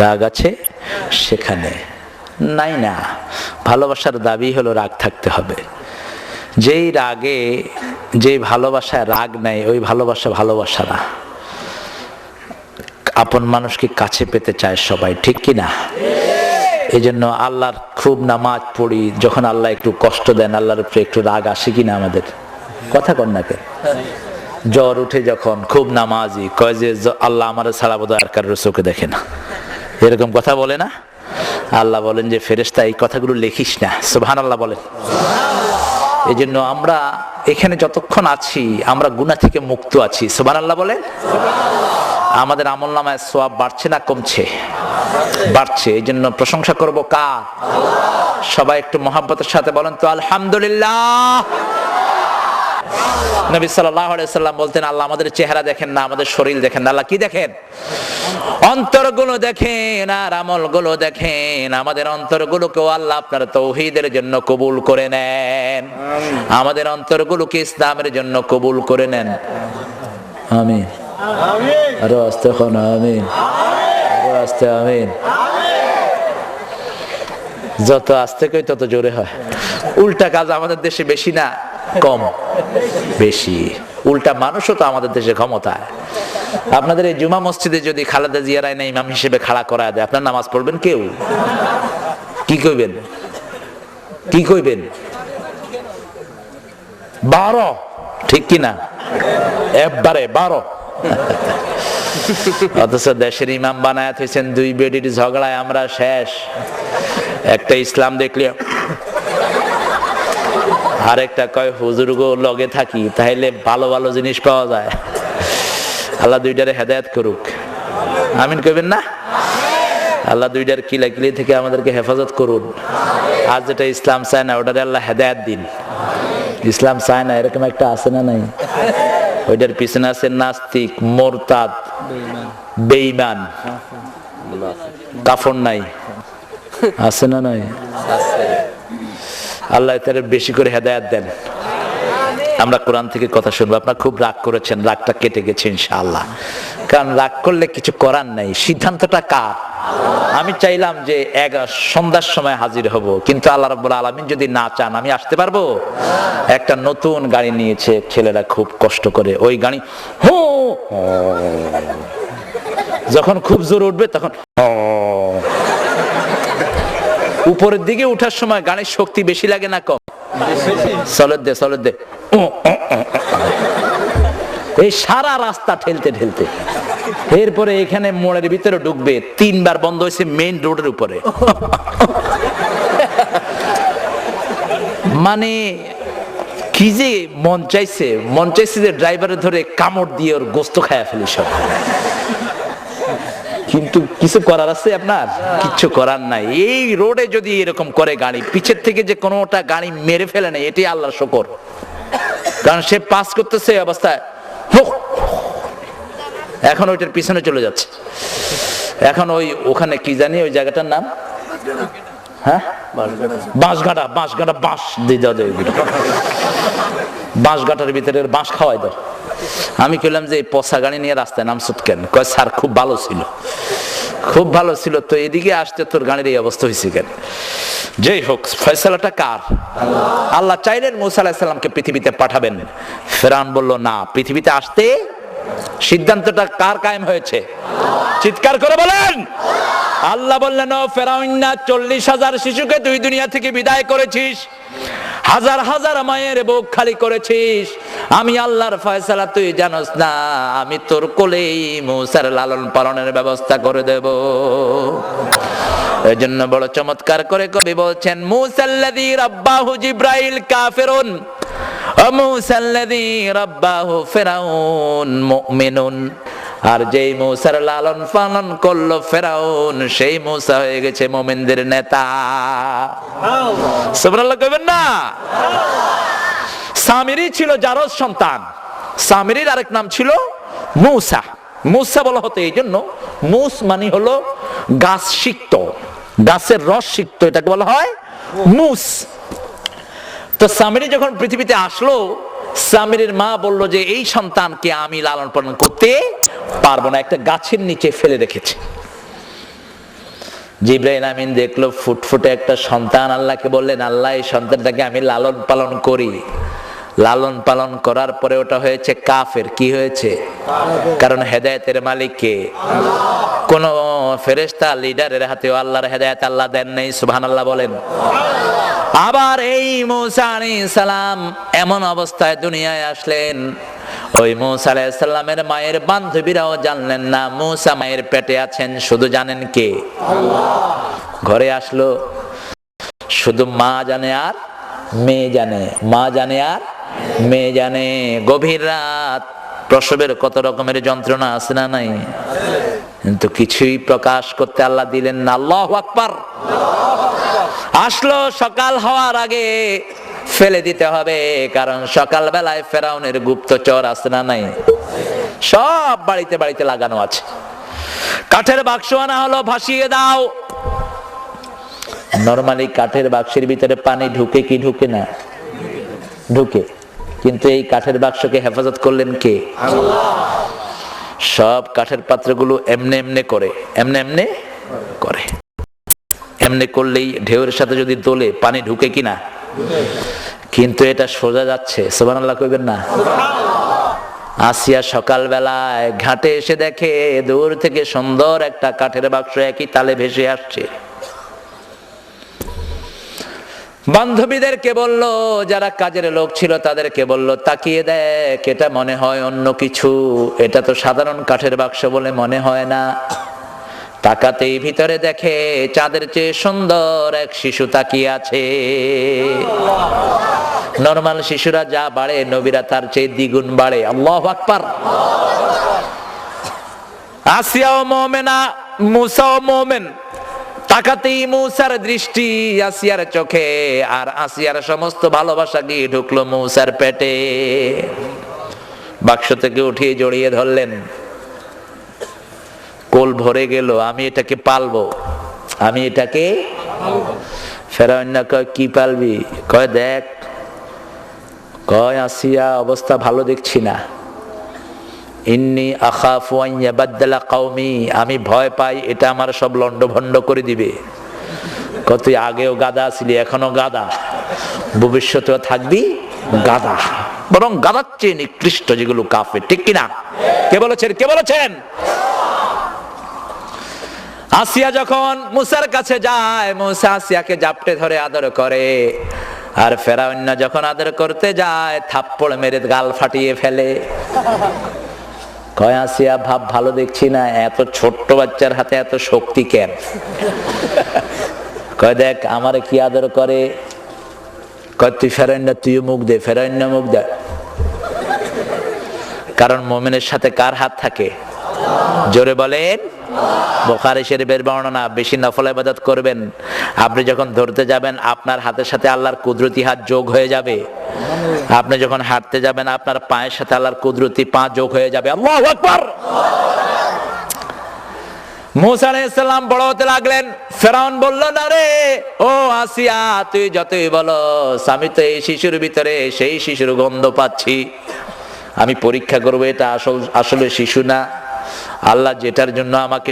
রাগ আছে সেখানে নাই না। ভালোবাসার দাবি হলো রাগ থাকতে হবে। যেই রাগে, যেই ভালোবাসায় রাগ নাই, ওই ভালোবাসা ভালোবাসা না। আপন মানুষকে কাছে পেতে চায় সবাই, ঠিক কি না? এই জন্য আল্লাহর খুব নামাজ পড়ি, যখন আল্লাহ একটু কষ্ট দেন আল্লাহর উপরে একটু রাগ আসে কিনা আমাদের? কথা কন না কেন? জ্বর উঠে যখন খুব নামাজি, কয় যে আল্লাহ আমার ছাড়া বোধহয় আর কারোর চোখে দেখে না, এরকম কথা বলে না? আল্লাহ বলেন যে ফেরেশতা এই কথাগুলো লিখিস না। সুবহানাল্লাহ বলেন। এই জন্য আমরা এখানে যতক্ষণ আছি আমরা গুনাহ থেকে মুক্ত আছি। সুবহানাল্লাহ বলেন। আমাদের আমলনামায় সওয়াব বাড়ছে না কমছে? বাড়ছে। এই জন্য প্রশংসা করব কার? সবাই একটু মহব্বতের সাথে বলেন তো আলহামদুলিল্লাহ। নবী সাল্লাল্লাহু আলাইহি সাল্লাম বলতেন, আল্লাহ আমাদের চেহারা দেখেন না, আমাদের শরীর দেখেন না, আল্লাহ কি দেখেন? অন্তরগুলো দেখেন আর আমলগুলো দেখেন। আমাদের অন্তরগুলোকেও আল্লাহ আপনার তাওহীদের জন্য কবুল করে নেন, আমাদের অন্তরগুলোকে ইসলামের জন্য কবুল করে নেন। আমিন। আরো আস্তে এখন আমিন, আরো আস্তে আমিন। যত আস্তে কই তত জোরে হয়। উল্টা কাজ আমাদের দেশে বেশি না কম? বেশি। উল্টা মানুষও তো আমাদের দেশে ক্ষমতায়। আপনাদের এই জুমা মসজিদে যদি খালেদা জিয়া রায়না ইমাম হিসেবে খাড়া করা দেয়, আপনার নামাজ পড়বেন কেউ? কি কইবেন? কি কইবেন? 12, ঠিক কিনা? একবারে 12। অথচ দেশের ইমাম বানায় হয়েছেন 2 বেডির ঝগড়ায় আমরা শেষ। একটা ইসলাম দেখলে আরেকটা কয় হুজুর গো লগে থাকি, তাইলে ভালো ভালো জিনিস পাওয়া যায়। আল্লাহ দুইটারে হেদায়েত করুক, আমিন কইবেন না? আল্লাহ দুইটার কিলাকিলি থেকে আমাদেরকে হেফাজত করুন। আর যেটা ইসলাম চায় না ওটারে আল্লাহ হেদায়েত দিন। ইসলাম চায় না এরকম একটা আছে না নাই? ওইটার পিছনে আছে নাস্তিক, মোরতাদ, বেঈমান, কাফর নাই, আছে না নাই? আল্লাহ তার বেশি করে হেদায়েত দেন। আমরা কোরআন থেকে কথা শুনবো। আপনারা খুব রাগ করেছেন, রাগটা কেটে গেছে ইনশাআল্লাহ। কারণ রাগ করলে কিছু করার নাই, সিদ্ধান্তটা কার? আমি চাইলাম যে সন্ধ্যার সময় হাজির হব, কিন্তু আল্লাহ রাব্বুল আলামিন যদি না চান আমি আসতে পারবো? একটা নতুন গাড়ি নিয়েছে ছেলেরা খুব কষ্ট করে, ওই গাড়ি হো যখন খুব জোর উঠবে তখন উপরের দিকে উঠার সময় গাড়ির শক্তি বেশি লাগে না কম? চলে দে চলে দে, এই সারা রাস্তা ঠেলতে ঠেলতে এরপরে এখানে মোড়ের ভিতরে ঢুকবে, 3 বার বন্ধ হয়েছে মেইন রোডের উপরে। মানে কি যে মন চাইছে যে ড্রাইভারে ধরে কামড় দিয়ে ওর গোস্ত খায়া ফেলি সব। কিন্তু কিছু করার আছে আপনার? কিছু করার নাই। এই রোডে যদি এরকম করে গাড়ি, পিছের থেকে যে কোনোটা গাড়ি মেরে ফেলে না, এটাই আল্লাহর শুকর। কারণ সে পাস করতেছে অবস্থায় এখন ওইটার পিছনে চলে যাচ্ছে। এখন ওখানে কি জানি ওই জায়গাটার নাম, হ্যাঁ বাঁশঘাটা, বাঁশ দিয়ে দাও, বাঁশঘাটার ভিতরে বাঁশ খাওয়াই দাও। আমি কইলাম যে এই পচা গাড়ি নিয়ে রাস্তায় নামছুত কেন? কয় স্যার খুব ভালো ছিল, খুব ভালো ছিল তো এদিকে আসতে তোর গাড়ির এই অবস্থা হয়েছে কেন? যেই হোক, ফয়সালাটা কার? আল্লাহ চাইলেন মূসা আলাইহিস সালামকে পৃথিবীতে পাঠাবেন, ফেরাউন বলল না। পৃথিবীতে আসতে সিদ্ধান্তটা কার কায়েম হয়েছে? চিৎকার করে বলেন। আল্লাহ বললেন, ও ফেরাউন, 40,000 শিশুকে তুই দুনিয়া থেকে বিদায় করেছিস, হাজার হাজার মায়ের বুক খালি করেছিস। আমি আল্লাহর ফয়সালা তুই জানোস না, আমি তোর কোলেই মূসার লালন পালনের ব্যবস্থা করে দেব। এই জন্য বড় চমৎকার করে কবি বলছেন, মূসাল্লাযী রাব্বাহু জিব্রাইল কাফিরুন ও মূসাল্লাযী রাব্বাহু ফিরাউন মুমিনুন। আর যেই মূসার লালন পালন করলো ফেরাউন, সেই মূসা হয়ে গেছে মুমিনদের নেতা। সুবহানাল্লাহ কইবেন না? সামিরি ছিল জারজ সন্তান, সামিরির আরেক নাম ছিল মূসা। মূসা বলা হতো এই জন্য, মূস মানে হলো গাছ সিক্ত, গাছের রস সিক্ত, এটাকে বলা হয় মূস। তো সামিরি যখন পৃথিবীতে আসলো, সামিরির মা বলল যে এই সন্তানকে আমি লালন পালন করতে পারবো না, একটা গাছের নিচে ফেলে রেখেছে। জিবরাইল আমিন দেখলো ফুটফুটে একটা সন্তান, আল্লাহকে বললেন, আল্লাহ এই সন্তানটাকে আমি লালন পালন করি। লালন পালন করার পরে ওটা হয়েছে কাফের। কি হয়েছে? কারণ হেদায়েতের মালিক কে? কোন ফেরেশতা লিডারের হাতেও আল্লাহর হেদায়েত আল্লাহ দেন নাই। সুবহানাল্লাহ বলেন। আবার এই মূসা আলাইহিস সালাম এমন অবস্থায় দুনিয়ায় আসলেন, ওই মূসা আলাইহিস সালামের মায়ের বান্ধবীরাও জানলেন না মূসা মায়ের পেটে আছেন, শুধু জানেন কে? আল্লাহ। ঘরে আসলো, শুধু মা জানে আর মেয়ে জানে, মা জানে আর মেয়ে জানে। গভীর রাত, প্রসবের কত রকমের যন্ত্রণা আছে না নাই? কিন্তু কিছুই প্রকাশ করতে আল্লাহ দিলেন না। আল্লাহু আকবার। আসলো সকাল হওয়ার আগে ফেলে দিতে হবে, কারণ সকাল বেলায় ফেরাউনের গুপ্তচর আছে না নাই? সব বাড়িতে বাড়িতে লাগানো আছে। কাঠের বাক্স আনা হলো, ভাসিয়ে দাও। নরমালি কাঠের বাক্সের ভিতরে পানি ঢুকে কি ঢুকে না? ঢুকে। কিন্তু এই কাঠের বাক্সকে হেফাজত করলেন কে? আল্লাহ। সব কাঠের পাত্রগুলো এমনে এমনে করে, এমনে এমনে করে। এমনি করলেই ঢেউয়ের সাথে যদি দোলে পানি ঢুকে কিনা? কিন্তু এটা সোজা যাচ্ছে। সুবহানাল্লাহ কইবেন না? আসিয়া সকালবেলায় ঘাটে এসে দেখে দূর থেকে সুন্দর একটা কাঠের বাক্স একই তালে ভেসে আসছে। বান্ধবীদেরকে বলল, যারা কাজের লোক ছিল তাদেরকে বলল, তাকিয়ে দেখ, এটা মনে হয় অন্য কিছু, এটা তো সাধারণ কাঠের বাক্স বলে মনে হয় না। তাকাতেই ভিতরে দেখে চাঁদের চেয়ে সুন্দর এক শিশু তাকিয়ে আছে। নরমাল শিশুরা যা বাড়ে, নবীরা তার চেয়ে দ্বিগুণ বাড়ে। আল্লাহু আকবার। আসিয়াও মুমিনা, মূসাও মুমিন। তাকাতেই মূসার দৃষ্টি আসিয়ার চোখে, আর আসিয়ার সমস্ত ভালোবাসা গিয়ে ঢুকলো মূসার পেটে। বাক্স থেকে উঠিয়ে জড়িয়ে ধরলেন, কোল ভরে গেল, আমি এটাকে পালবো, আমি এটাকে। ফেরাউন না কয়, কি পালবি? কয় দেখ, কয় আসিয়া অবস্থা ভালো দেখছি না। ইন্নী আখাফু আন ইয়াবাদদালা কওমি, আমি ভয় পাই এটা আমার সব লন্ডভন্ড করে দিবে। কয় তুই আগেও গাধা ছিলি, এখনো গাধা, ভবিষ্যতেও থাকবি গাধা, বরং গাধার চেয়ে নিকৃষ্ট যেগুলো কাফের। ঠিক কিনা? কে বলেছেন? কে বলেছেন? আসিয়া যখন মূসার কাছে যায়, মূসা আসিয়াকে জাপটে ধরে আদর করে, আর ফেরাউন যখন আদর করতে যায় থাপ্পড় মেরে গাল ফাটিয়ে ফেলে। কয় আসিয়া ভাব ভালো দেখছি না, এত ছোট্ট বাচ্চার হাতে এত শক্তি কেন? কয় দেখ আমারে কি আদর করে। কয় তুই ফেরাউন, তুইও মুখ দে। ফেরাউন মুখ দে, কারণ মুমিনের সাথে কার হাত থাকে? জোরে বলেন। বুখারী শরীফের বর্ণনা, বেশি নফল ইবাদত করবেন, আপনি যখন ধরতে যাবেন আপনার হাতের সাথে আল্লাহর কুদরতি হাত যোগ হয়ে যাবে। আপনি যখন হাঁটতে যাবেন আপনার পায়ের সাথে আল্লাহর কুদরতি পা যোগ হয়ে যাবে। আল্লাহু আকবার। মূসা আলাইহিস সালাম বড় হতে লাগলেন। ফেরাউন বলল, না রে ও আসিয়া, তুই যতই বলস, আমি তো এই শিশুর ভিতরে সেই শিশুর গন্ধ পাচ্ছি। আমি পরীক্ষা করবো এটা আসলে শিশু না। আল্লাহ যেটার জন্য আমাকে